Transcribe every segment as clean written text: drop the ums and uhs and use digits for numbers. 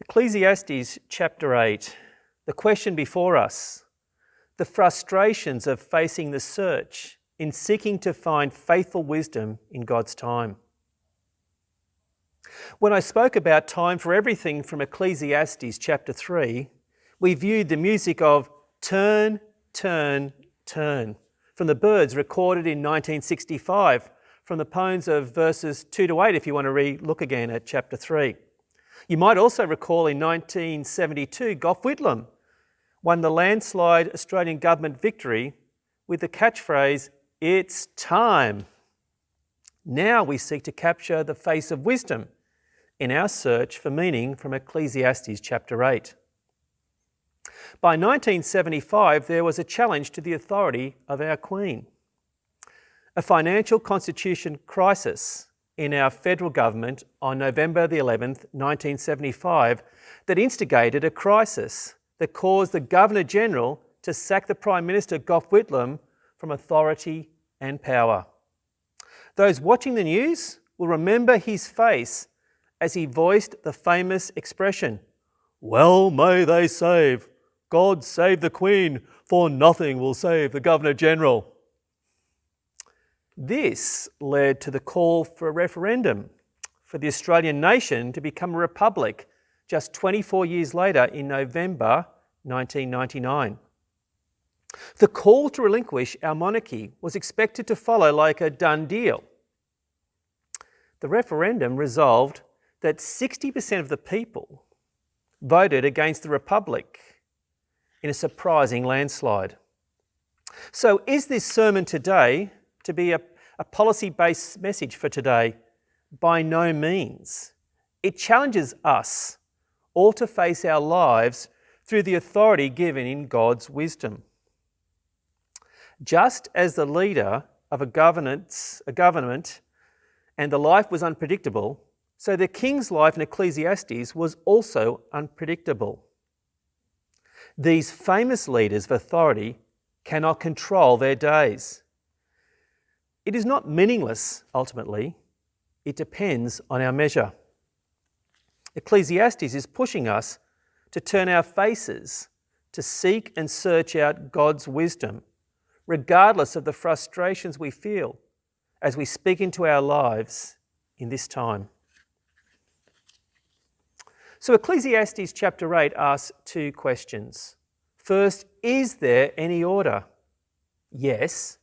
Ecclesiastes chapter 8, the question before us, the frustrations of facing the search in seeking to find faithful wisdom in God's time. When I spoke about time for everything from Ecclesiastes chapter 3, we viewed the music of Turn, Turn, Turn from the Birds recorded in 1965 from the poems of verses 2 to 8 if you want to look again at chapter 3. You might also recall in 1972 Gough Whitlam won the landslide Australian government victory with the catchphrase, "It's time." Now we seek to capture the face of wisdom in our search for meaning from Ecclesiastes chapter 8. By 1975, there was a challenge to the authority of our Queen. A financial constitution crisis in our federal government on November the 11th, 1975, that instigated a crisis that caused the Governor-General to sack the Prime Minister, Gough Whitlam, from authority and power. Those watching the news will remember his face as he voiced the famous expression, "Well may they save, God save the Queen, for nothing will save the Governor-General." This led to the call for a referendum for the Australian nation to become a republic just 24 years later in November 1999. The call to relinquish our monarchy was expected to follow like a done deal. The referendum resolved that 60% of the people voted against the republic in a surprising landslide. So is this sermon today to be a policy-based message for today? By no means. It challenges us all to face our lives through the authority given in God's wisdom. Just as the leader of a government and the life was unpredictable, so the king's life in Ecclesiastes was also unpredictable. These famous leaders of authority cannot control their days. It is not meaningless, ultimately. It depends on our measure. Ecclesiastes is pushing us to turn our faces to seek and search out God's wisdom, regardless of the frustrations we feel as we speak into our lives in this time. So Ecclesiastes chapter 8 asks two questions. First, is there any order? Yes,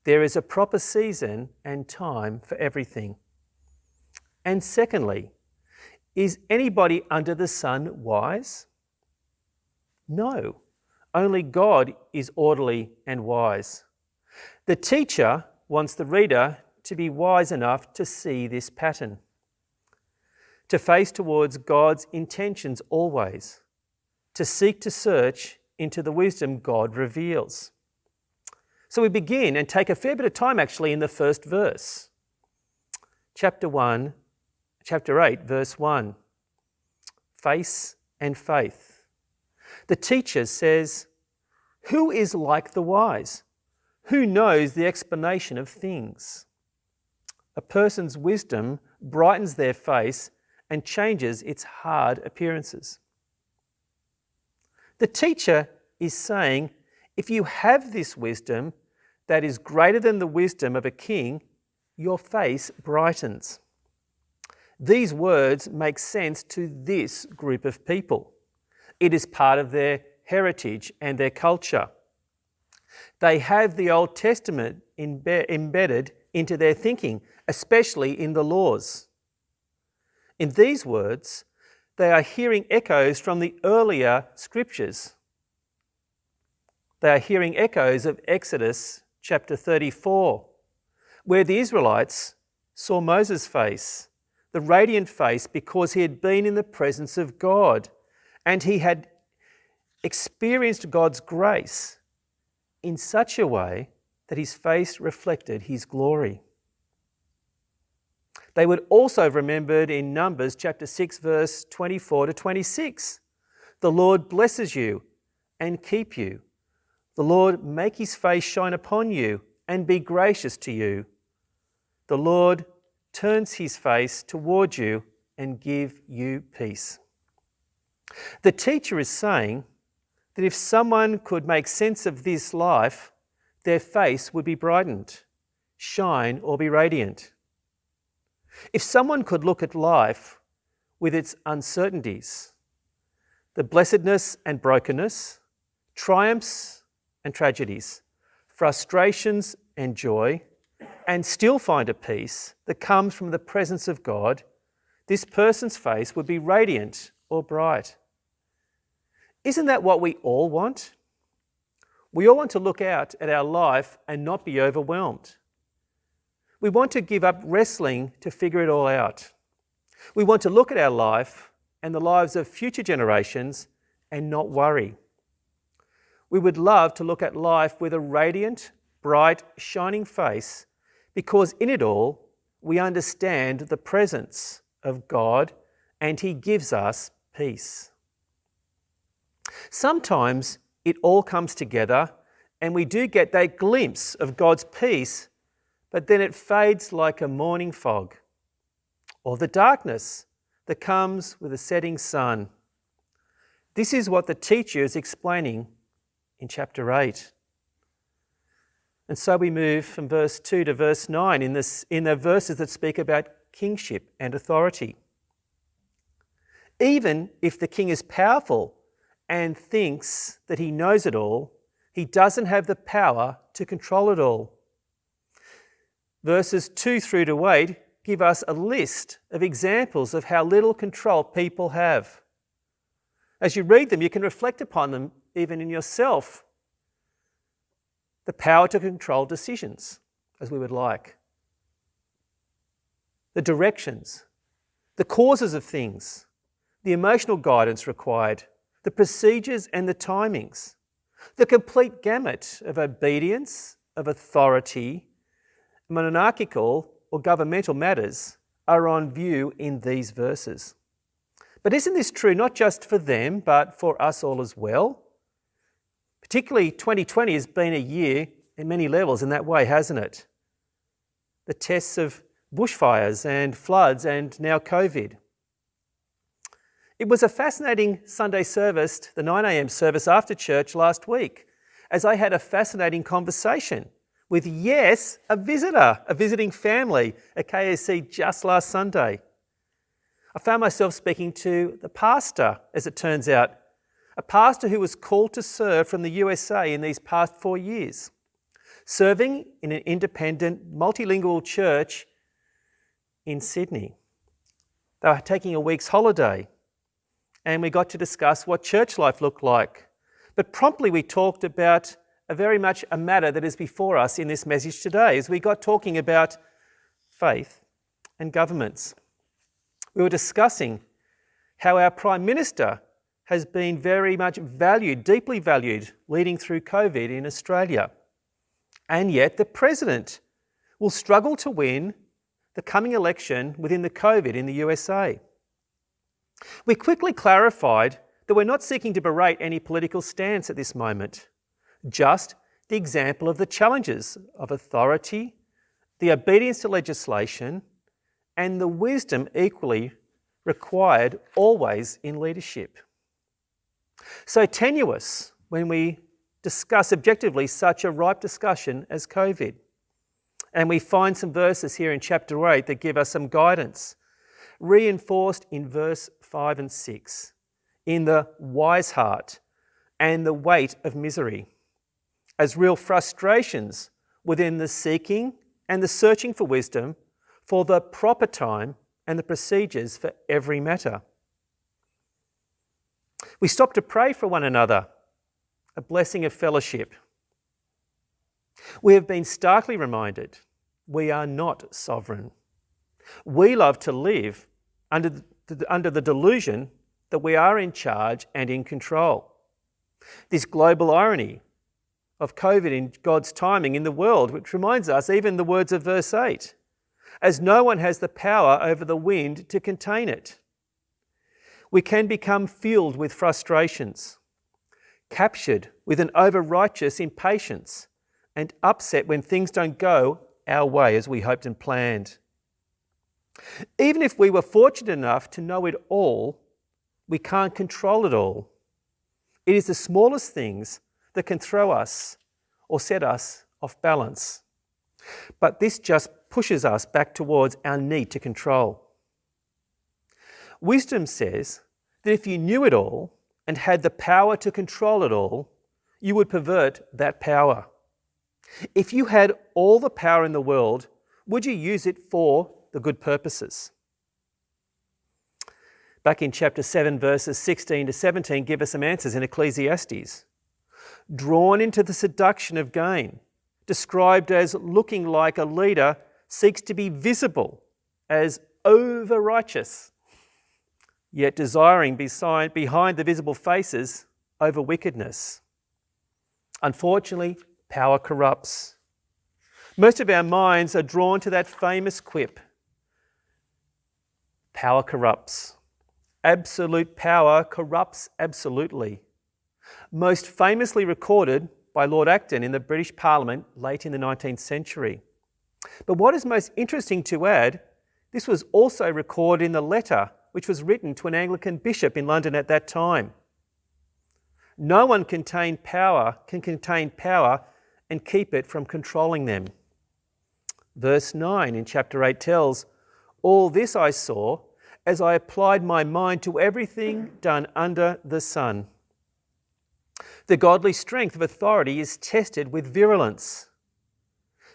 there is a proper season and time for everything. And secondly, is anybody under the sun wise? No, only God is orderly and wise. The teacher wants the reader to be wise enough to see this pattern, to face towards God's intentions always, to seek to search into the wisdom God reveals. So we begin and take a fair bit of time actually in the first verse. Chapter 8, verse 1. Face and faith. The teacher says, "Who is like the wise? Who knows the explanation of things?" A person's wisdom brightens their face and changes its hard appearances. The teacher is saying, if you have this wisdom that is greater than the wisdom of a king, your face brightens. These words make sense to this group of people. It is part of their heritage and their culture. They have the Old Testament embedded into their thinking, especially in the laws. In these words, they are hearing echoes from the earlier scriptures. They are hearing echoes of Exodus chapter 34, where the Israelites saw Moses' face, the radiant face, because he had been in the presence of God and he had experienced God's grace in such a way that his face reflected his glory. They would also have remembered in Numbers chapter 6, verse 24 to 26, "The Lord blesses you and keep you. The Lord make his face shine upon you and be gracious to you. The Lord turns his face toward you and give you peace." The teacher is saying that if someone could make sense of this life, their face would be brightened, shine, or be radiant. If someone could look at life with its uncertainties, the blessedness and brokenness, triumphs and tragedies, frustrations and joy, and still find a peace that comes from the presence of God, this person's face would be radiant or bright. Isn't that what we all want? We all want to look out at our life and not be overwhelmed. We want to give up wrestling to figure it all out. We want to look at our life and the lives of future generations and not worry. We would love to look at life with a radiant, bright, shining face, because in it all, we understand the presence of God and He gives us peace. Sometimes it all comes together and we do get that glimpse of God's peace, but then it fades like a morning fog, or the darkness that comes with the setting sun. This is what the teacher is explaining in chapter 8. And so we move from verse 2 to verse 9 in the verses that speak about kingship and authority. Even if the king is powerful and thinks that he knows it all, he doesn't have the power to control it all. Verses 2 through to 8 give us a list of examples of how little control people have. As you read them, you can reflect upon them even in yourself. The power to control decisions, as we would like. The directions, the causes of things, the emotional guidance required, the procedures and the timings, the complete gamut of obedience, of authority, monarchical or governmental matters are on view in these verses. But isn't this true not just for them, but for us all as well? Particularly 2020 has been a year in many levels in that way, hasn't it? The tests of bushfires and floods and now COVID. It was a fascinating Sunday service, the 9 a.m. service after church last week, as I had a fascinating conversation with, yes, a visiting family at KSC just last Sunday. I found myself speaking to the pastor, as it turns out, a pastor who was called to serve from the USA in these past 4 years, serving in an independent, multilingual church in Sydney. They were taking a week's holiday, and we got to discuss what church life looked like. But promptly we talked about very much a matter that is before us in this message today, as we got talking about faith and governments. We were discussing how our Prime Minister has been very much valued, deeply valued, leading through COVID in Australia. And yet the President will struggle to win the coming election within the COVID in the USA. We quickly clarified that we're not seeking to berate any political stance at this moment, just the example of the challenges of authority, the obedience to legislation, and the wisdom equally required always in leadership. So tenuous when we discuss objectively such a ripe discussion as COVID. And we find some verses here in chapter 8 that give us some guidance, reinforced in verse 5 and 6, in the wise heart and the weight of misery, as real frustrations within the seeking and the searching for wisdom, for the proper time and the procedures for every matter. We stop to pray for one another, a blessing of fellowship. We have been starkly reminded we are not sovereign. We love to live under the delusion that we are in charge and in control. This global irony of COVID in God's timing in the world, which reminds us even the words of verse 8, as no one has the power over the wind to contain it. We can become filled with frustrations, captured with an over-righteous impatience, and upset when things don't go our way as we hoped and planned. Even if we were fortunate enough to know it all, We can't control it all. It is the smallest things that can throw us or set us off balance. But this just pushes us back towards our need to control. Wisdom says that if you knew it all and had the power to control it all, you would pervert that power. If you had all the power in the world, would you use it for the good purposes? Back in chapter 7, verses 16 to 17, give us some answers in Ecclesiastes. Drawn into the seduction of gain, described as looking like a leader, seeks to be visible as over-righteous, yet desiring behind the visible faces over wickedness. Unfortunately, power corrupts. Most of our minds are drawn to that famous quip. Power corrupts. Absolute power corrupts absolutely. Most famously recorded by Lord Acton in the British Parliament late in the 19th century. But what is most interesting to add, this was also recorded in the letter which was written to an Anglican bishop in London at that time. No one can contain power and keep it from controlling them. Verse 9 in chapter 8 tells, "All this I saw as I applied my mind to everything done under the sun." The godly strength of authority is tested with virulence.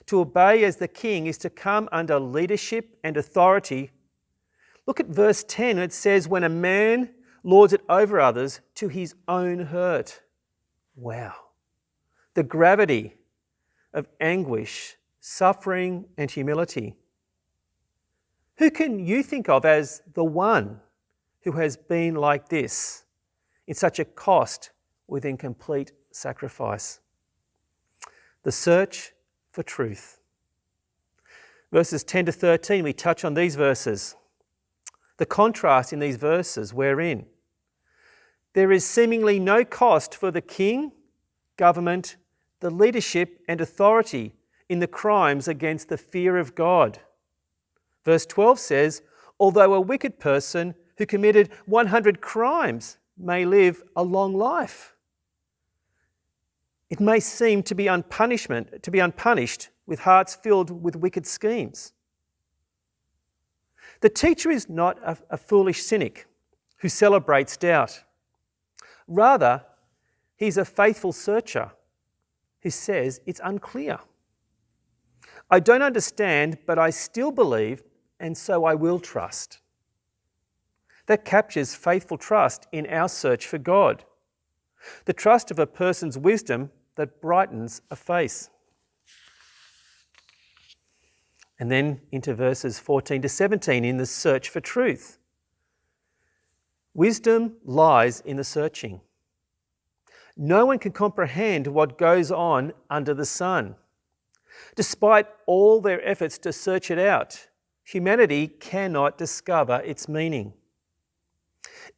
To obey as the king is to come under leadership and authority. Look at verse 10. It says, "When a man lords it over others to his own hurt." Wow. The gravity of anguish, suffering, and humility. Who can you think of as the one who has been like this in such a cost within complete sacrifice? The search for truth. Verses 10 to 13, we touch on these verses. The contrast in these verses wherein there is seemingly no cost for the king, government, the leadership and authority in the crimes against the fear of God. Verse 12 says, although a wicked person who committed 100 crimes may live a long life, it may seem to be unpunished with hearts filled with wicked schemes. The teacher is not a foolish cynic who celebrates doubt. Rather, he's a faithful searcher who says it's unclear. I don't understand, but I still believe, and so I will trust. That captures faithful trust in our search for God. The trust of a person's wisdom that brightens a face. And then into verses 14 to 17 in the search for truth. Wisdom lies in the searching. No one can comprehend what goes on under the sun. Despite all their efforts to search it out, humanity cannot discover its meaning.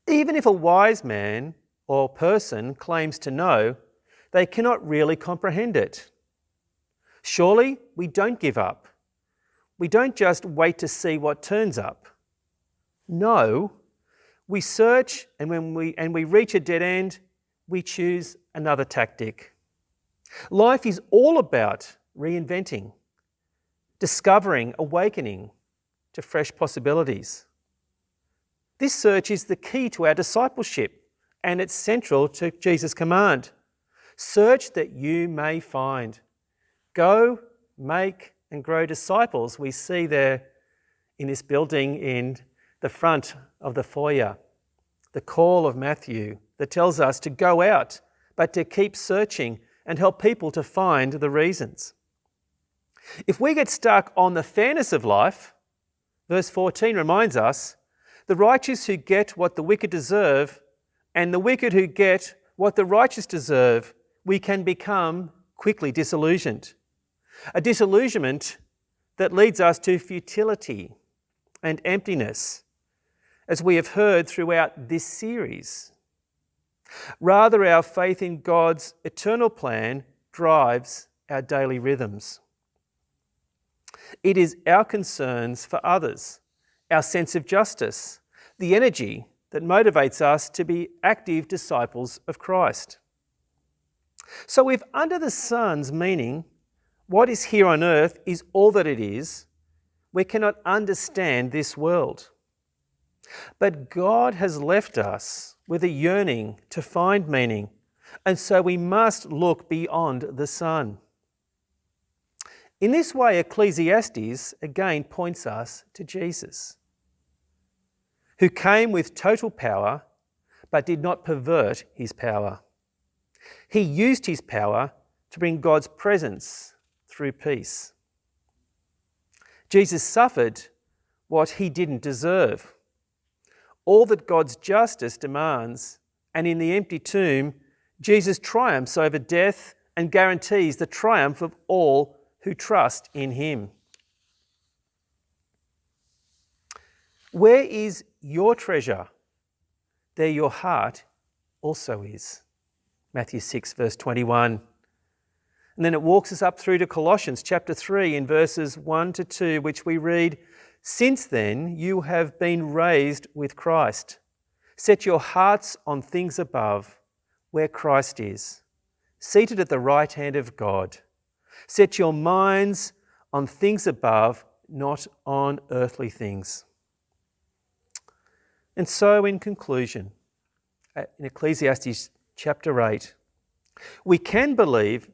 Even if a wise man or person claims to know, they cannot really comprehend it. Surely we don't give up. We don't just wait to see what turns up. No, we search, and when we reach a dead end, we choose another tactic. Life is all about reinventing, discovering, awakening to fresh possibilities. This search is the key to our discipleship, and it's central to Jesus' command. Search that you may find. Go, make, and grow disciples. We see there in this building in the front of the foyer, the call of Matthew that tells us to go out, but to keep searching and help people to find the reasons. If we get stuck on the fairness of life, verse 14 reminds us, the righteous who get what the wicked deserve and the wicked who get what the righteous deserve, we can become quickly disillusioned. A disillusionment that leads us to futility and emptiness, as we have heard throughout this series. Rather, our faith in God's eternal plan drives our daily rhythms. It is our concerns for others, our sense of justice, the energy that motivates us to be active disciples of Christ. So if under the sun's meaning, what is here on earth is all that it is, we cannot understand this world. But God has left us with a yearning to find meaning, and so we must look beyond the sun. In this way, Ecclesiastes again points us to Jesus, who came with total power but did not pervert his power. He used his power to bring God's presence through peace. Jesus suffered what he didn't deserve, all that God's justice demands, and in the empty tomb, Jesus triumphs over death and guarantees the triumph of all who trust in him. Where is your treasure? There your heart also is. Matthew 6, verse 21. And then it walks us up through to Colossians chapter 3 in verses 1 to 2, which we read, "Since then you have been raised with Christ. Set your hearts on things above, where Christ is, seated at the right hand of God. Set your minds on things above, not on earthly things." And so in conclusion, in Ecclesiastes chapter 8, we can believe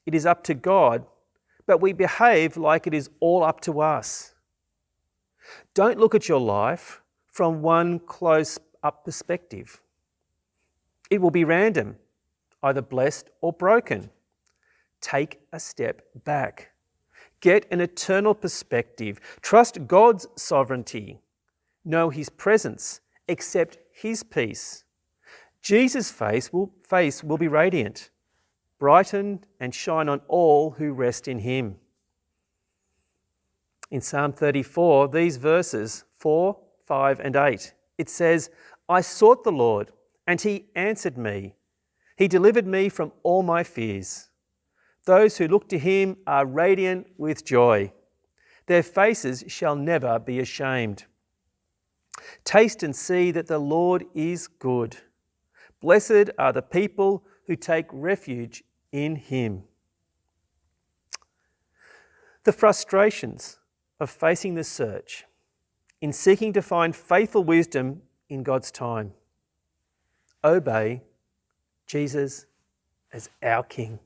it is up to God, but we behave like it is all up to us. Don't look at your life from one close-up perspective. It will be random, either blessed or broken. Take a step back. Get an eternal perspective. Trust God's sovereignty. Know his presence. Accept his peace. Jesus' face will be radiant, brighten and shine on all who rest in him. In Psalm 34, these verses 4, 5 and 8, it says, "I sought the Lord, and he answered me. He delivered me from all my fears. Those who look to him are radiant with joy. Their faces shall never be ashamed. Taste and see that the Lord is good. Blessed are the people who take refuge in him." The frustrations of facing the search in seeking to find faithful wisdom in God's time. Obey Jesus as our King.